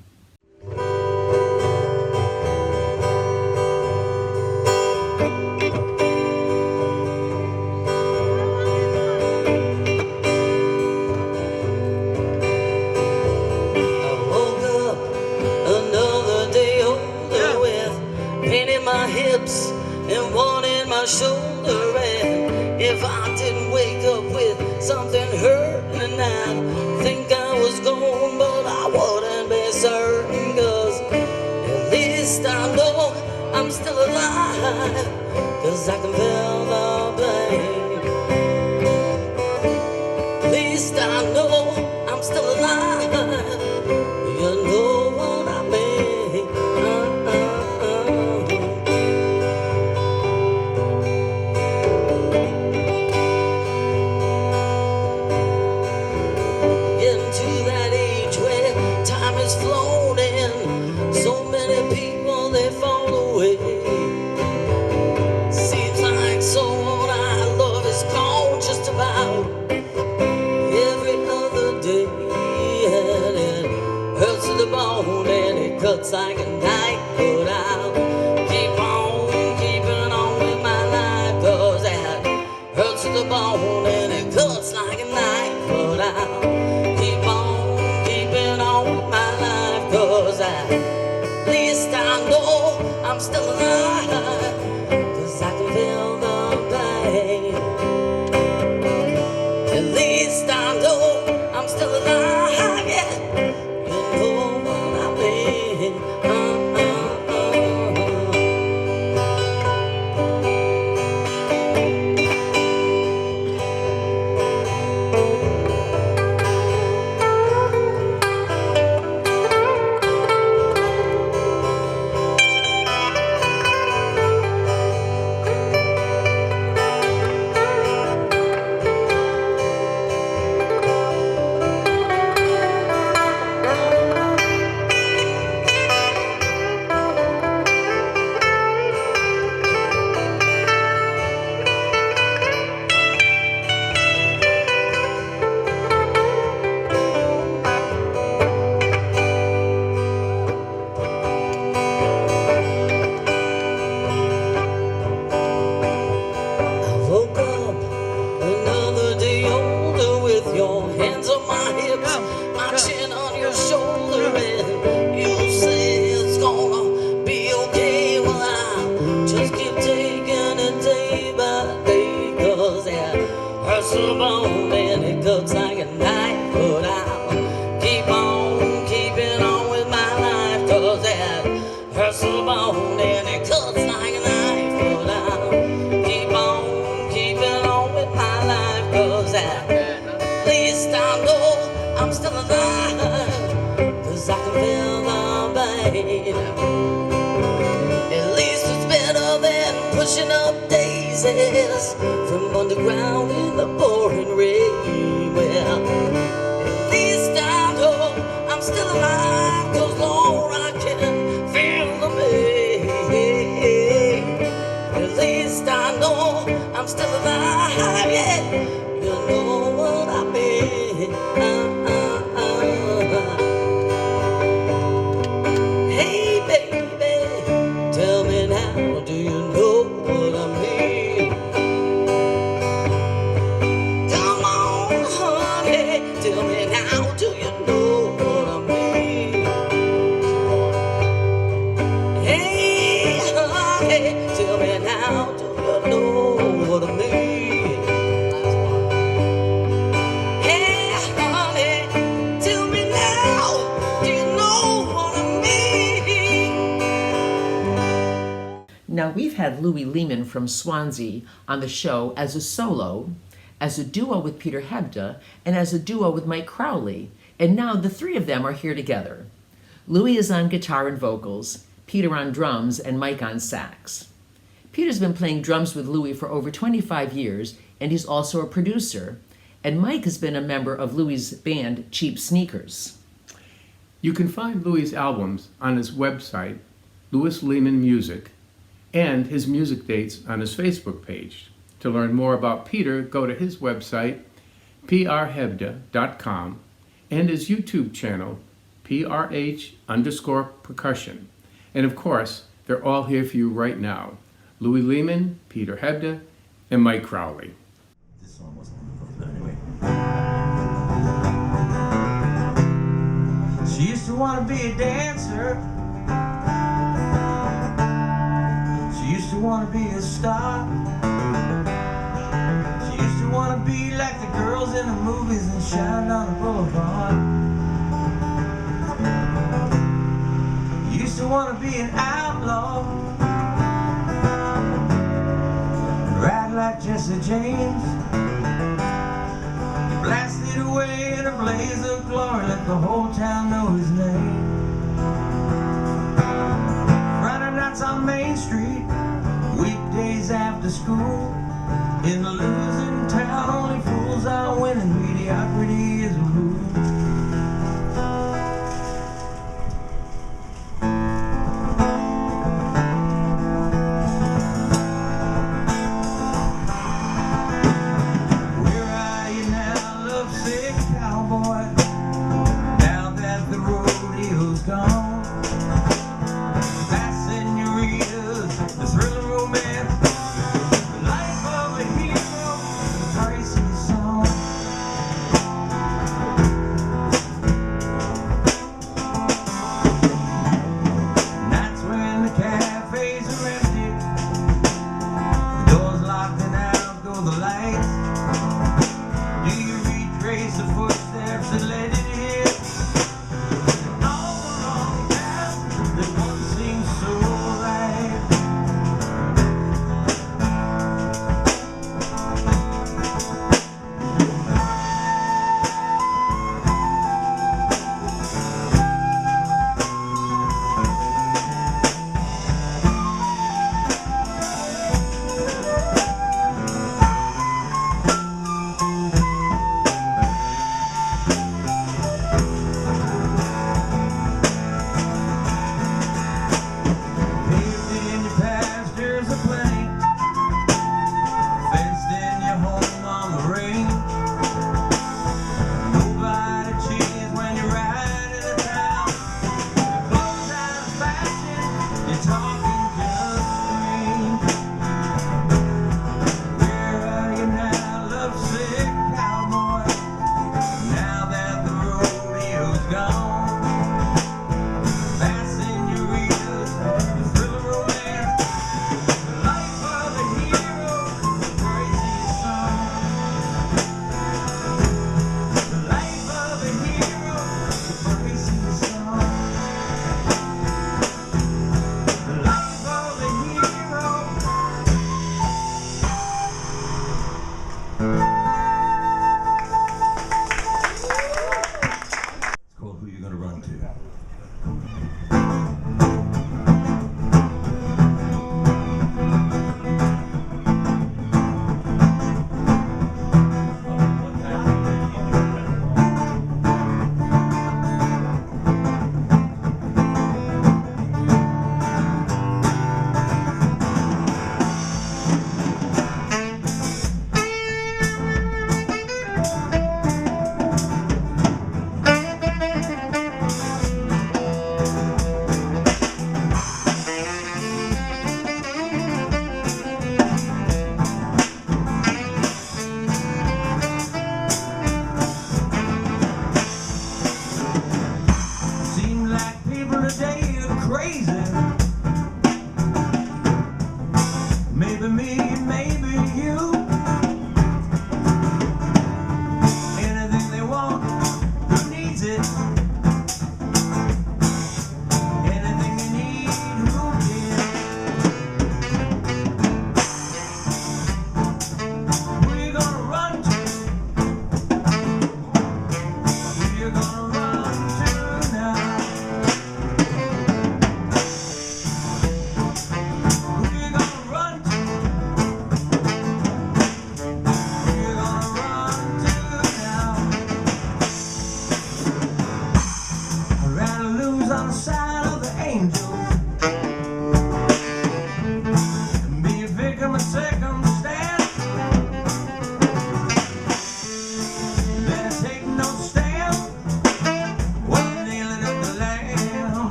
And one in my shoulder, and if I didn't wake up with something hurting, I think I was gone, but I wouldn't be certain, 'cause at least I know I'm still alive, 'cause I can feel the pain. At least I know I'm still alive, you know what I mean. Cuts like a knife, but I'll keep on keeping on with my life, 'cause that hurts to the bone and it cuts like a knife, but I'll keep on keeping on with my life, 'cause at least I know I'm still alive, 'cause I can feel the pain. At least I know I'm still alive, yeah. You know what I mean. the bone and it cuts like a knife. But I'll keep on keeping on with my life, 'cause at least I know I'm still alive, 'cause I can feel the pain. At least it's better than pushing up daisies from underground in the pouring rain. Well, at least I know I'm still alive, 'cause Lord, I can feel the pain. At least I know I'm still alive, yeah. You know what I mean. Hey baby, tell me now, do you know what I mean? Come on, honey, tell me now, do you know what I mean? Hey, honey, tell me now, do you know what I mean? Hey, honey, tell me now, do you know what I mean? Now, we've had Louis Leeman from Swansea on the show as a solo, as a duo with Peter Hebda, and as a duo with Mike Crowley. And now the three of them are here together. Louis is on guitar and vocals, Peter on drums, and Mike on sax. Peter's been playing drums with Louis for over 25 years, and he's also a producer. And Mike has been a member of Louis' band, Cheap Sneakers. You can find Louis' albums on his website, Louis Leeman Music, and his music dates on his Facebook page. To learn more about Peter, go to his website, prhebda.com, and his YouTube channel, PRH_percussion. And of course, they're all here for you right now. Louis Leeman, Peter Hebda, and Mike Crowley. This song wasn't but anyway. She used to want to be a dancer. She used to want to be a star. She used to want to be like the girls in the movies and shine on the boulevard. Used to want to be an outlaw, ride like Jesse James, blasted away in a blaze of glory, let the whole town know his name. Friday nights on Main Street, weekdays after school, in the losing town, only fools are winning, mediocrity is a rule.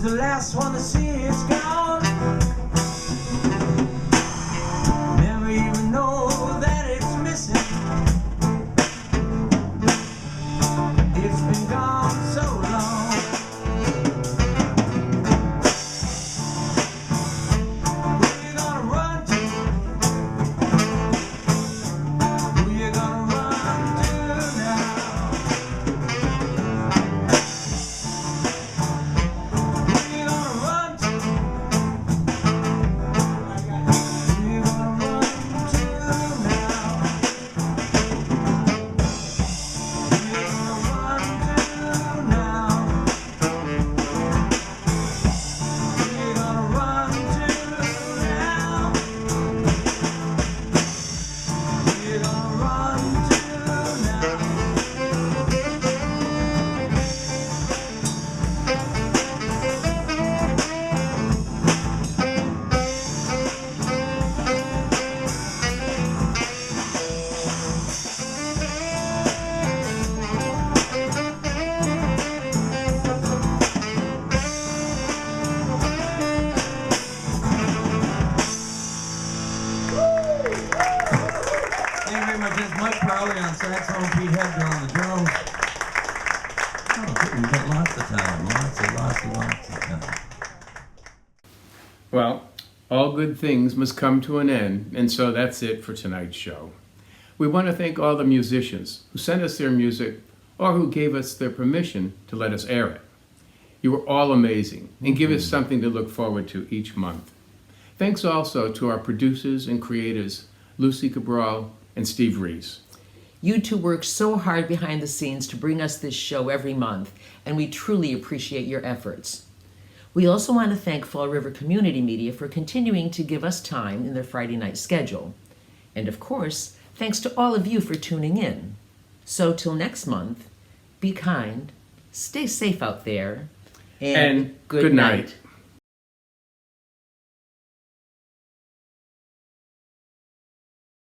the last one to see it's gone. Never even know that it's missing. It's been gone so long. Who you gonna run to? Who you gonna run to now? Who you gonna run to? Who you gonna run to now? Who you gonna run to now? Who you gonna run to now? Who you gonna run to now? Thank you very much. That's Mike Crowley on saxophone, Pete Hebda on the drums. Oh, we've got lots of time. Lots of time. Well, all good things must come to an end, and so that's it for tonight's show. We want to thank all the musicians who sent us their music or who gave us their permission to let us air it. You were all amazing and give us something to look forward to each month. Thanks also to our producers and creators, Lucy Cabral and Steve Reese. You two work so hard behind the scenes to bring us this show every month, and we truly appreciate your efforts. We also want to thank Fall River Community Media for continuing to give us time in their Friday night schedule. And of course, thanks to all of you for tuning in. So till next month, be kind, stay safe out there, and good night.